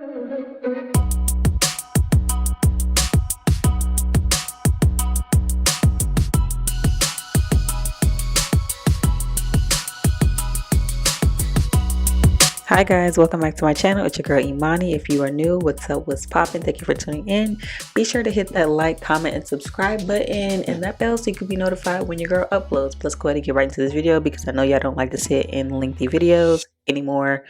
Hi guys, welcome back to my channel. It's your girl Imani. If you are new, what's up, what's poppin'? Thank you for tuning in. Be sure to hit that like, comment, and subscribe button and that bell so you can be notified when your girl uploads. Let's go ahead and get right into this video because I know y'all don't like to sit in lengthy videos anymore.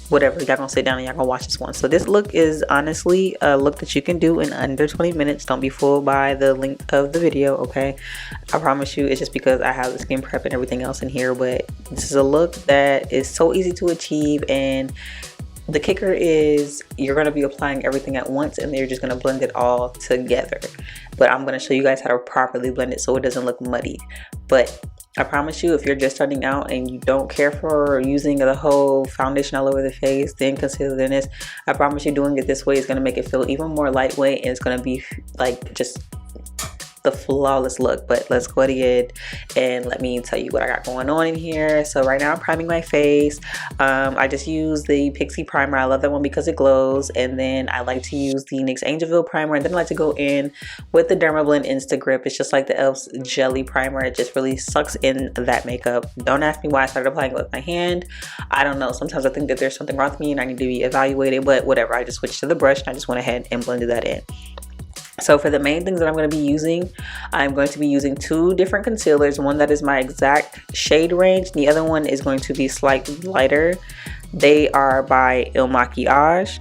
Whatever, y'all gonna sit down and y'all gonna watch this one. So this look is honestly a look that you can do in under 20 minutes. Don't be fooled by the length of the video, okay? I promise you, it's just because I have the skin prep and everything else in here, but this is a look that is so easy to achieve, and the kicker is you're going to be applying everything at once and then you're just going to blend it all together. But I'm going to show you guys how to properly blend it so it doesn't look muddy. But I promise you, if you're just starting out and you don't care for using the whole foundation all over the face, then concealer, then this, I promise you doing it this way is going to make it feel even more lightweight, and it's going to be like just the flawless look. But let's go ahead and let me tell you what I got going on in here. So right now I'm priming my face. I just use the Pixie primer. I love that one because it glows, and then I like to use the NYX Angelville primer, and then I like to go in with the Dermablend Insta Grip. It's just like the e.l.f.'s jelly primer. It just really sucks in that makeup. Don't ask me why I started applying it with my hand. I don't know, sometimes I think that there's something wrong with me and I need to be evaluated, but whatever. I just switched to the brush and I just went ahead and blended that in. So for the main things that I'm going to be using, I'm going to be using two different concealers. One that is my exact shade range. The other one is going to be slightly lighter. They are by Il Makiage.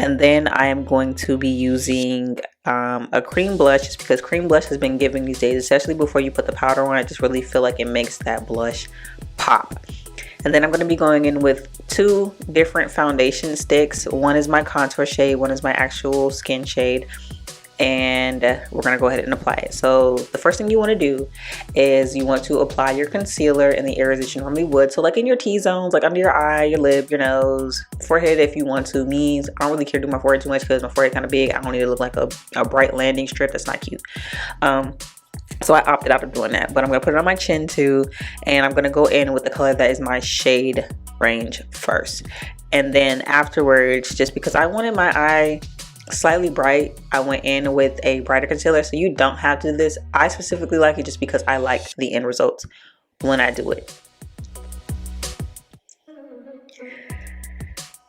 And then I am going to be using a cream blush, just because cream blush has been giving these days, especially before you put the powder on. I just really feel like it makes that blush pop. And then I'm going to be going in with two different foundation sticks. One is my contour shade, one is my actual skin shade. And we're going to go ahead and apply it. So the first thing you want to do is you want to apply your concealer in the areas that you normally would. So like in your T-zones, like under your eye, your lip, your nose, forehead if you want to. I don't really care to do my forehead too much because my forehead kind of big. I don't need to look like a bright landing strip. That's not cute. So I opted out of doing that, but I'm going to put it on my chin too. And I'm going to go in with the color that is my shade range first. And then afterwards, just because I wanted my eye slightly bright, I went in with a brighter concealer. So you don't have to do this. I specifically like it just because I like the end results when I do it.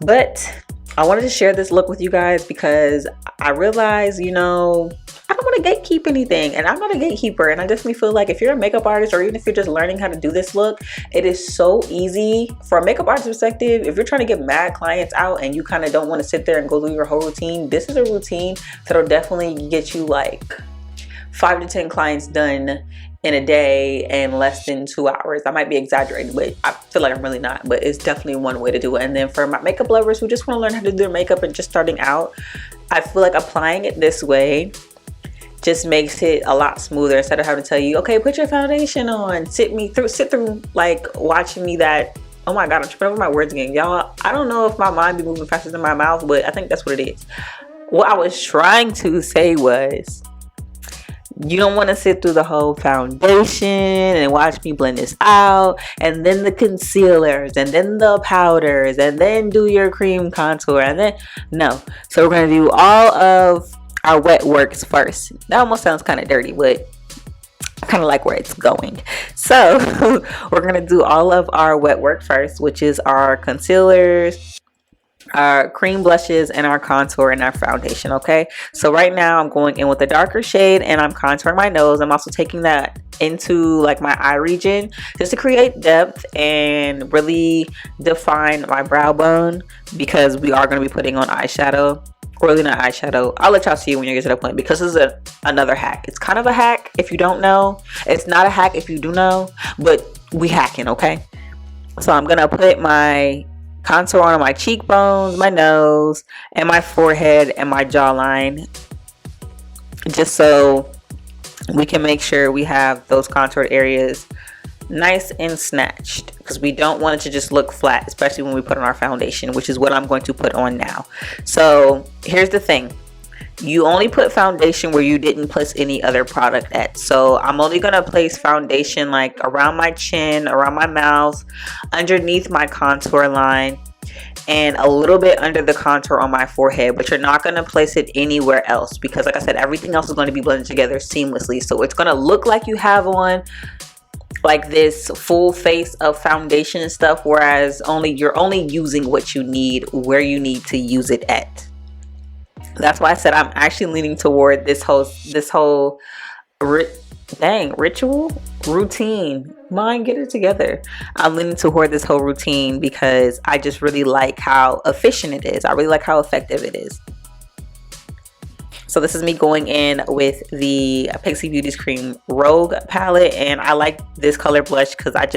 But I wanted to share this look with you guys because I realized, you know, I don't want to gatekeep anything, and I'm not a gatekeeper, and I definitely feel like if you're a makeup artist or even if you're just learning how to do this look, it is so easy. From a makeup artist perspective, if you're trying to get mad clients out and you kind of don't want to sit there and go through your whole routine, this is a routine that'll definitely get you like 5 to 10 clients done in a day in less than 2 hours. I might be exaggerating, but I feel like I'm really not, but it's definitely one way to do it. And then for my makeup lovers who just want to learn how to do their makeup and just starting out, I feel like applying it this way just makes it a lot smoother instead of having to tell you, okay, put your foundation on, sit through like watching me that. Oh my god, I'm tripping over my words again, y'all. I don't know if my mind be moving faster than my mouth, but I think that's what it is. What I was trying to say was, you don't want to sit through the whole foundation and watch me blend this out, and then the concealers, and then the powders, and then do your cream contour, and then no. So we're going to do all of our wet works first. That almost sounds kind of dirty, but I kind of like where it's going. So we're going to do all of our wet work first, which is our concealers, our cream blushes, and our contour and our foundation. Okay, so right now I'm going in with a darker shade and I'm contouring my nose. I'm also taking that into like my eye region just to create depth and really define my brow bone, because we are going to be putting on eyeshadow. Really not eyeshadow. I'll let y'all see when you get to that point, because this is another hack. It's kind of a hack if you don't know. It's not a hack if you do know, but we hacking, okay? So I'm gonna put my contour on my cheekbones, my nose, and my forehead and my jawline, just so we can make sure we have those contoured areas nice and snatched, because we don't want it to just look flat, especially when we put on our foundation, which is what I'm going to put on now. So here's the thing, you only put foundation where you didn't place any other product at. So I'm only going to place foundation like around my chin, around my mouth, underneath my contour line, and a little bit under the contour on my forehead, but you're not going to place it anywhere else because, like I said, everything else is going to be blended together seamlessly. So it's going to look like you have on like this full face of foundation and stuff, whereas you're only using what you need where you need to use it at. That's why I said I'm actually leaning toward this whole ritual routine. Mind, get it together. I'm leaning toward this whole routine because I just really like how efficient it is. I really like how effective it is. So this is me going in with the Pixie Beauty's Cream Rogue palette, and I like this color blush because I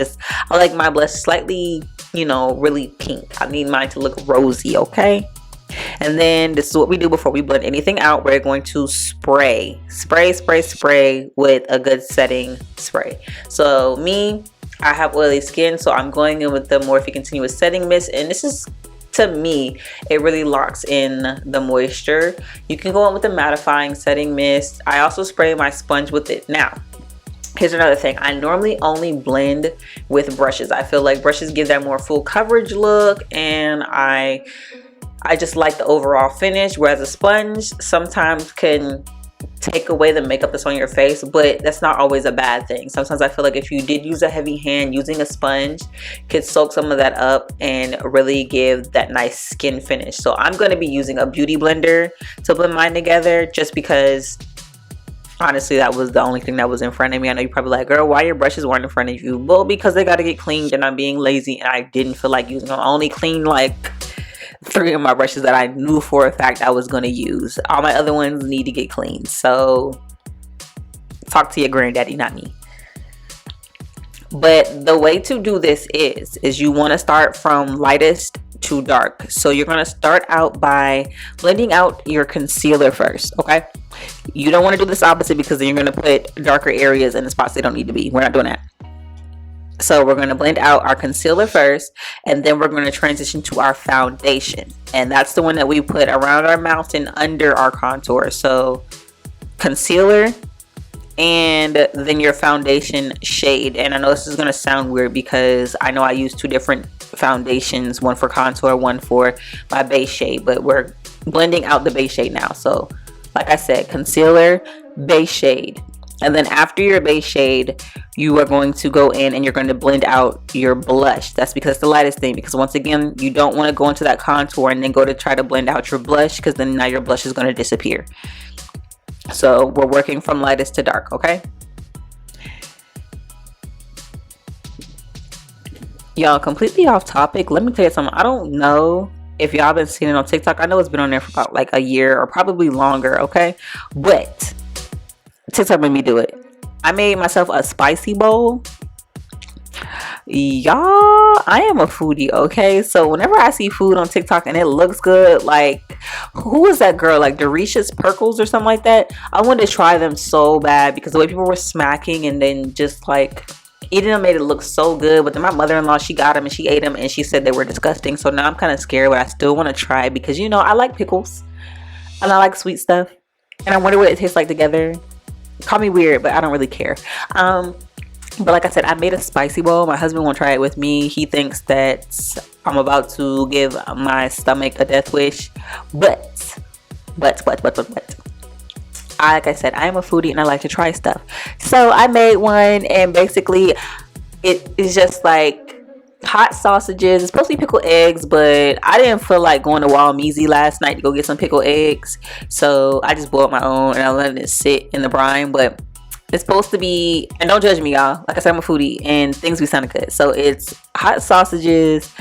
like my blush slightly, really pink. I need mine to look rosy, okay? And then this is what we do before we blend anything out. We're going to spray with a good setting spray. So I have oily skin, so I'm going in with the Morphe Continuous Setting Mist, and this is, to me, it really locks in the moisture. You can go in with the mattifying setting mist. I also spray my sponge with it. Now, here's another thing. I normally only blend with brushes. I feel like brushes give that more full coverage look, and I just like the overall finish, whereas a sponge sometimes can take away the makeup that's on your face, but that's not always a bad thing. Sometimes I feel like if you did use a heavy hand, using a sponge could soak some of that up and really give that nice skin finish. So I'm going to be using a beauty blender to blend mine together, just because honestly that was the only thing that was in front of me. I know you're probably like, girl, why your brushes weren't in front of you? Well, because they got to get cleaned and I'm being lazy and I didn't feel like using them. I only cleaned like 3 of my brushes that I knew for a fact I was going to use. All my other ones need to get cleaned. So talk to your granddaddy, not me. But the way to do this is you want to start from lightest to dark. So you're going to start out by blending out your concealer first, okay? You don't want to do this opposite because then you're going to put darker areas in the spots they don't need to be. We're not doing that. So we're going to blend out our concealer first, and then we're going to transition to our foundation. And that's the one that we put around our mouth and under our contour. So concealer and then your foundation shade. And I know this is going to sound weird because I know I use 2 different foundations, one for contour, one for my base shade, but we're blending out the base shade now. So like I said, concealer, base shade. And then after your base shade, you are going to go in and you're going to blend out your blush. That's because it's the lightest thing, because once again, you don't want to go into that contour and then go to try to blend out your blush, because then now your blush is going to disappear. So we're working from lightest to dark, okay? Y'all, completely off topic. Let me tell you something. I don't know if y'all been seeing it on TikTok. I know it's been on there for about like a year or probably longer, okay? But TikTok made me do it. I made myself a spicy bowl. Y'all, I am a foodie, okay? So whenever I see food on TikTok and it looks good, like, who is that girl? Like Delicious Perkles or something like that? I wanted to try them so bad because the way people were smacking and then just like eating them made it look so good. But then my mother-in-law, she got them and she ate them and she said they were disgusting. So now I'm kind of scared, but I still want to try because, I like pickles and I like sweet stuff. And I wonder what it tastes like together. Call me weird, but I don't really care. But like I said, I made a spicy bowl. My husband won't try it with me. He thinks that I'm about to give my stomach a death wish. But like I said, I am a foodie and I like to try stuff. So I made one, and basically it is just like hot sausages. It's supposed to be pickled eggs, but I didn't feel like going to Walmeezy last night to go get some pickled eggs, so I just boiled my own and I let it sit in the brine. But it's supposed to be, and don't judge me, y'all, like I said, I'm a foodie and things be sounding good. So it's hot sausages,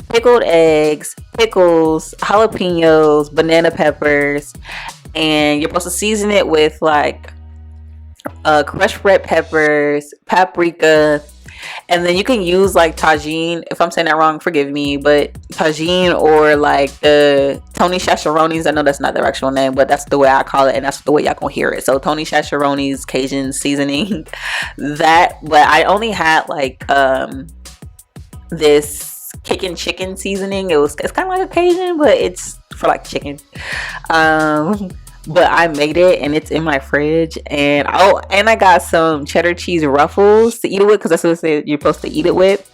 pickled eggs, pickles, jalapenos, banana peppers, and you're supposed to season it with like crushed red peppers, paprika, and then you can use like tagine. If I'm saying that wrong, forgive me, but tagine or like the Tony Chacharonis. I know that's not their actual name, but that's the way I call it, and that's the way y'all gonna hear it. So Tony Chacharonis Cajun seasoning. That, but I only had like this kicking chicken seasoning. It's kind of like a Cajun, but it's for like chicken. But I made it and it's in my fridge, and I got some cheddar cheese ruffles to eat it with, because that's what it said you're supposed to eat it with.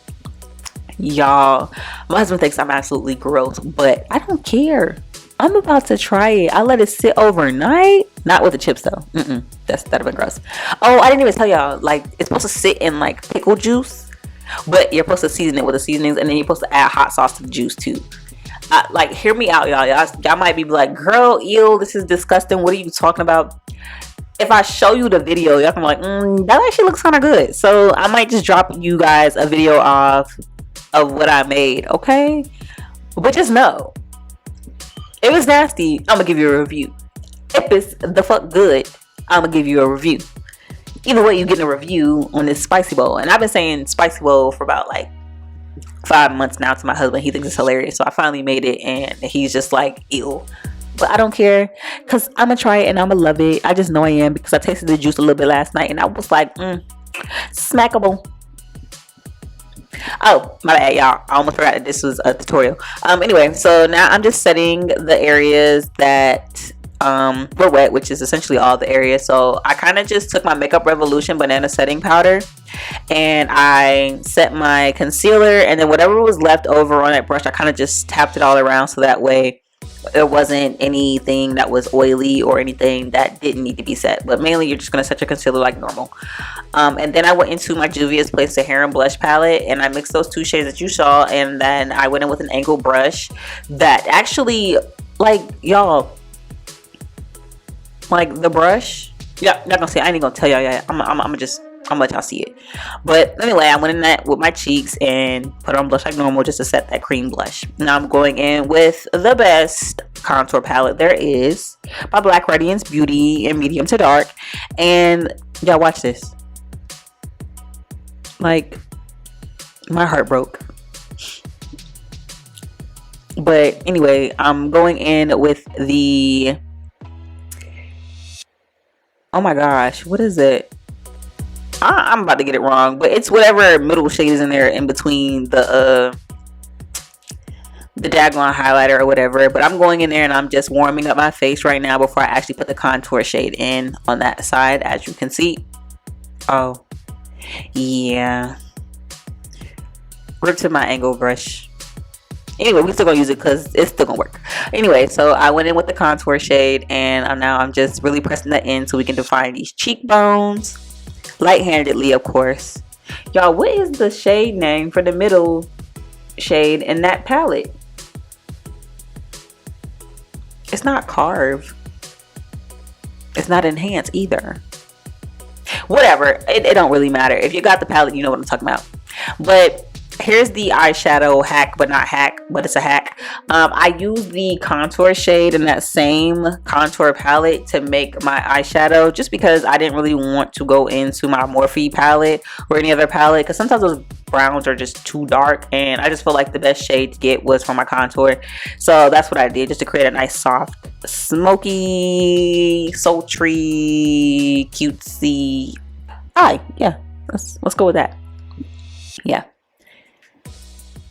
Y'all, my husband thinks I'm absolutely gross, but I don't care. I'm about to try it. I let it sit overnight. Not with the chips though. That'd have been gross. Oh, I didn't even tell y'all. Like, it's supposed to sit in like pickle juice, but you're supposed to season it with the seasonings, and then you're supposed to add hot sauce to the juice too. Like, hear me out, y'all. Y'all might be like, girl, ew, this is disgusting. What are you talking about? If I show you the video, y'all can be like, that actually looks kind of good. So I might just drop you guys a video of what I made, okay? But just know, if it's nasty, I'm gonna give you a review. If it's the fuck good, I'm gonna give you a review. Either way, you getting a review on this spicy bowl. And I've been saying spicy bowl for about like 5 months now to my husband. He thinks it's hilarious. So I finally made it, and he's just like, ew. But I don't care, because I'm gonna try it and I'm gonna love it. I just know I am, because I tasted the juice a little bit last night and I was like, smackable. Oh, my bad, y'all. I almost forgot that this was a tutorial. Anyway, so now I'm just setting the areas that were wet, which is essentially all the areas. So I kind of just took my Makeup Revolution banana setting powder, and I set my concealer, and then whatever was left over on that brush, I kind of just tapped it all around, so that way there wasn't anything that was oily or anything that didn't need to be set. But mainly, you're just going to set your concealer like normal. And then I went into my Juvia's Place Hair and Blush palette, and I mixed those two shades that you saw, and then I went in with an angle brush that actually, like, y'all, like the brush, yeah, not gonna say, I ain't gonna tell y'all yet. I'm gonna let y'all see it. But anyway, I went in that with my cheeks and put on blush like normal, just to set that cream blush. Now I'm going in with the best contour palette there is, by Black Radiance Beauty in medium to dark. And y'all, watch this. Like, my heart broke. But anyway, I'm going in with the, oh my gosh, what is it? I'm about to get it wrong, but it's whatever middle shade is in there in between the daggone highlighter or whatever. But I'm going in there and I'm just warming up my face right now before I actually put the contour shade in on that side, as you can see. Oh, yeah. Rip to my angle brush. Anyway, we're still gonna use it because it's still gonna work. Anyway, so I went in with the contour shade, and now I'm just really pressing that in so we can define these cheekbones. Light-handedly, of course. Y'all, what is the shade name for the middle shade in that palette? It's not Carve. It's not Enhance either. Whatever, it don't really matter. If you got the palette, you know what I'm talking about. But here's the eyeshadow hack, but not hack, but it's a hack. I use the contour shade in that same contour palette to make my eyeshadow, just because I didn't really want to go into my Morphe palette or any other palette, because sometimes those browns are just too dark, and I just felt like the best shade to get was for my contour. So that's what I did, just to create a nice soft, smoky, sultry, cutesy eye. Yeah, let's go with that. Yeah.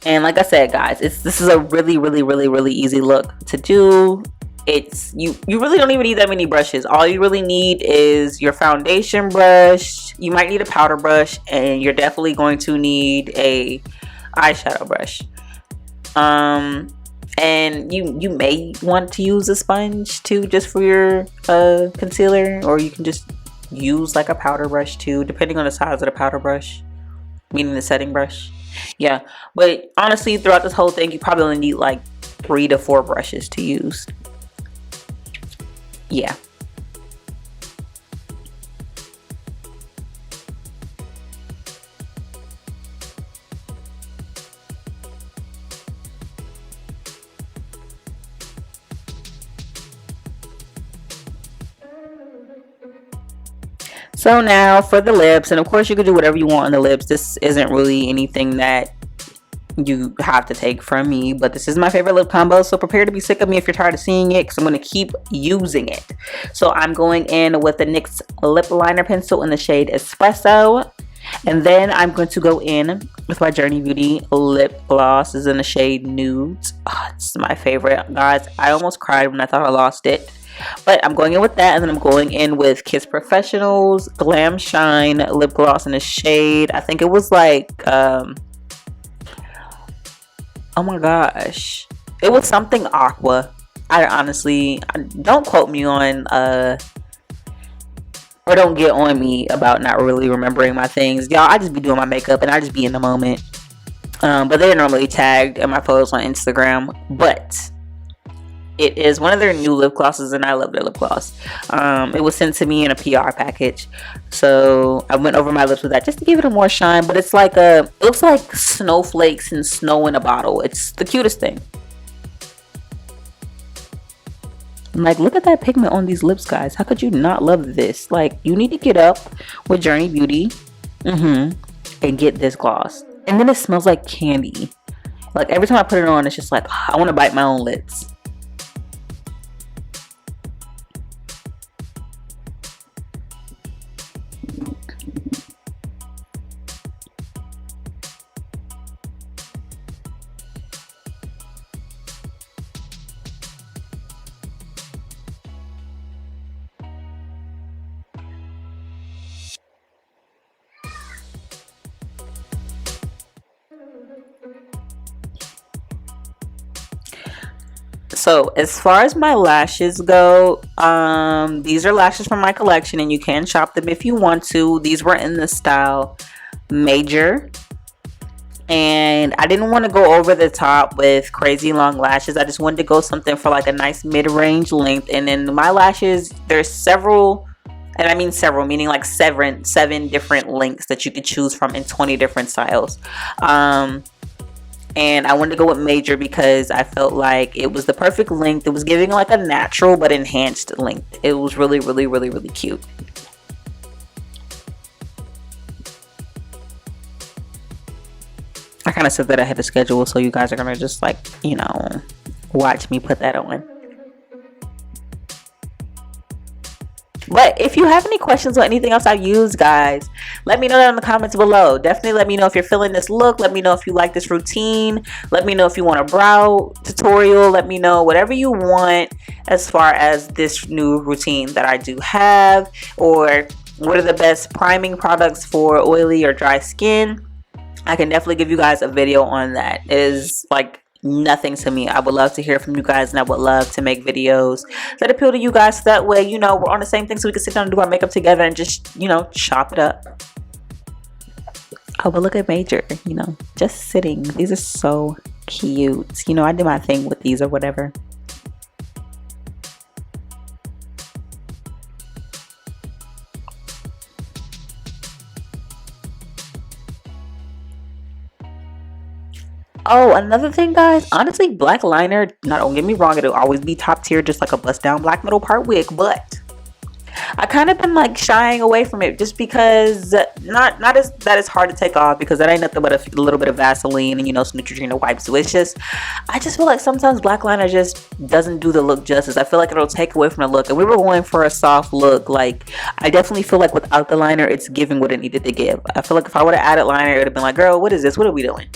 And like I said, guys, this is a really easy look to do. It's you really don't even need that many brushes. All you really need is your foundation brush. You might need a powder brush, and you're definitely going to need a eyeshadow brush. And you may want to use a sponge too, just for your concealer, or you can just use like a powder brush too, depending on the size of the powder brush, meaning the setting brush. Yeah, but honestly, throughout this whole thing, you probably only need like 3 to 4 brushes to use. Yeah. So now for the lips, and of course you can do whatever you want on the lips. This isn't really anything that you have to take from me, but this is my favorite lip combo, so prepare to be sick of me if you're tired of seeing it, because I'm going to keep using it. So I'm going in with the NYX lip liner pencil in the shade Espresso, and then I'm going to go in with my Journey Beauty lip gloss. This is in the shade Nudes. Oh, it's my favorite, guys. I almost cried when I thought I lost it. But I'm going in with that, and then I'm going in with Kiss Professional's Glam Shine lip gloss in the shade, I think it was like Oh my gosh, it was something aqua. I honestly, don't quote me on or don't get on me about not really remembering my things, y'all. I just be doing my makeup and I just be in the moment. But they're normally tagged in my photos on Instagram. But it is one of their new lip glosses, and I love their lip gloss. It was sent to me in a PR package, so I went over my lips with that just to give it a more shine. But it's like it looks like snowflakes and snow in a bottle. It's the cutest thing. Like, look at that pigment on these lips, guys. How could you not love this? Like, you need to get up with Journey Beauty and get this gloss. And then it smells like candy. Like, every time I put it on, it's just like, I want to bite my own lips. So as far as my lashes go, these are lashes from my collection, and you can shop them if you want to. These were in the style Major, and I didn't want to go over the top with crazy long lashes. I just wanted to go something for like a nice mid-range length. And then my lashes, there's several, and I mean several, meaning like seven different lengths that you could choose from in 20 different styles. And I wanted to go with Major because I felt like it was the perfect length. It was giving like a natural but enhanced length. It was really, really, really, really cute. I kind of said that I had a schedule, so you guys are going to just like, you know, watch me put that on. But if you have any questions or anything else I use, guys, let me know that in the comments below. Definitely let me know if you're feeling this look. Let me know if you like this routine. Let me know if you want a brow tutorial. Let me know whatever you want as far as this new routine that I do have, or what are the best priming products for oily or dry skin. I can definitely give you guys a video on that. It is like nothing to me. I would love to hear from you guys, and I would love to make videos that appeal to you guys, so that way, you know, we're on the same thing, so we can sit down and do our makeup together and just, you know, chop it up. Oh, but look at Major, you know, just sitting. These are so cute. You know, I did my thing with these or whatever. Oh, another thing, guys, honestly, black liner, not, don't get me wrong, it'll always be top tier, just like a bust down black middle part wig, but I kind of been like shying away from it just because not as that is hard to take off, because that ain't nothing but a little bit of Vaseline and, you know, some Neutrogena wipes. So it's just, I just feel like sometimes black liner just doesn't do the look justice. I feel like it'll take away from the look, and we were going for a soft look. Like, I definitely feel like without the liner, it's giving what it needed to give. I feel like if I would have added liner, it would have been like, girl, what is this? What are we doing?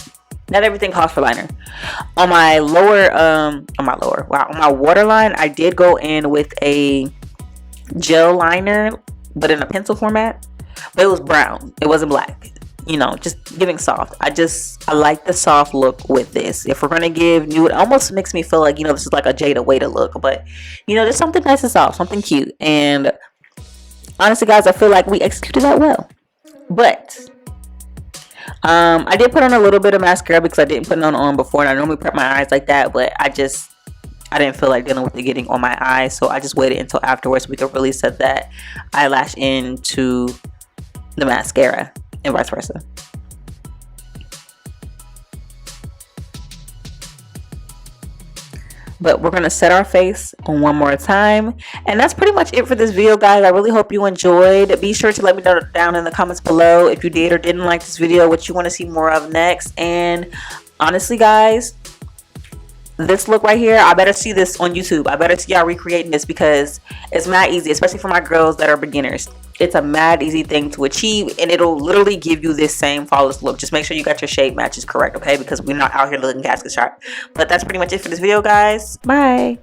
Not everything calls for liner. On my waterline, I did go in with a gel liner, but in a pencil format. But it was brown. It wasn't black. You know, just giving soft. I like the soft look with this. If we're gonna give nude, it almost makes me feel like, you know, this is like a Jada Waiter look. But, you know, there's something nice and soft, something cute. And honestly, guys, I feel like we executed that well. But I did put on a little bit of mascara because I didn't put it on before, and I normally prep my eyes like that, but I didn't feel like dealing with it getting on my eyes, so I just waited until afterwards so we could really set that eyelash into the mascara and vice versa. But we're going to set our face on one more time. And that's pretty much it for this video, guys. I really hope you enjoyed. Be sure to let me know down in the comments below if you did or didn't like this video, what you want to see more of next. And honestly, guys, this look right here, I better see this on YouTube. I better see y'all recreating this, because it's mad easy, especially for my girls that are beginners. It's a mad easy thing to achieve, and it'll literally give you this same flawless look. Just make sure you got your shade matches correct, okay? Because we're not out here looking casket sharp. But that's pretty much it for this video, guys. Bye.